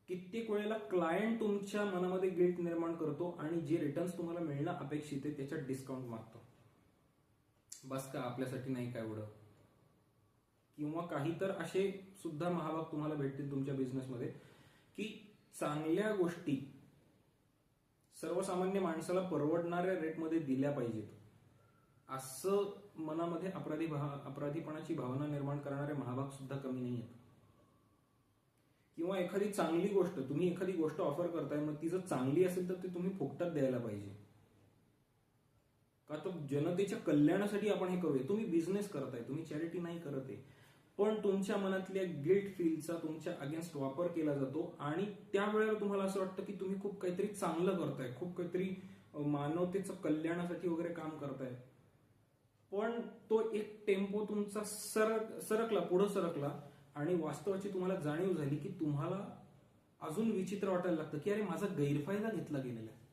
कित्येक वेळेला क्लायंट तुमच्या मनामध्ये गिल्ट निर्माण करतो आणि जे रिटर्न्स तुम्हाला मिळणं अपेक्षित आहे त्याच्यात डिस्काउंट मागतो. बस का आपल्यासाठी नाही काय एवढं. किंवा काही तर असे सुद्धा महाभाग तुम्हाला भेटतील तुमच्या बिझनेसमध्ये की चांगल्या गोष्टी सर्वसामान्य माणसाला परवडणाऱ्या रेटमध्ये दिल्या पाहिजेत असं मनामध्ये अपराधीपणाची भावना निर्माण करणारे महाभाग सुद्धा कमी नाही आहेत. किंवा एखादी चांगली गोष्ट, तुम्ही एखादी गोष्ट ऑफर करताय, मग ती जर चांगली असेल तर ती तुम्ही फुकटात द्यायला पाहिजे. का तर जनतेच्या कल्याणासाठी आपण हे करूया. तुम्ही बिझनेस करताय, तुम्ही चॅरिटी नाही करत आहे, पण तुमच्या मनातल्या गिल्ट फीलचा तुमच्या अगेन्स्ट वापर केला जातो आणि त्यावेळेला तुम्हाला असं वाटतं की तुम्ही खूप काहीतरी चांगलं करताय, खूप काहीतरी मानवतेचं कल्याणासाठी वगैरे काम करताय. पण तो एक टेम्पो तुमचा सरकला, पुढे सरकला आणि वास्तवाची तुम्हाला जाणीव झाली की तुम्हाला अजून विचित्र वाटायला लागतं की अरे माझा गैरफायदा घेतला गेलेला आहे.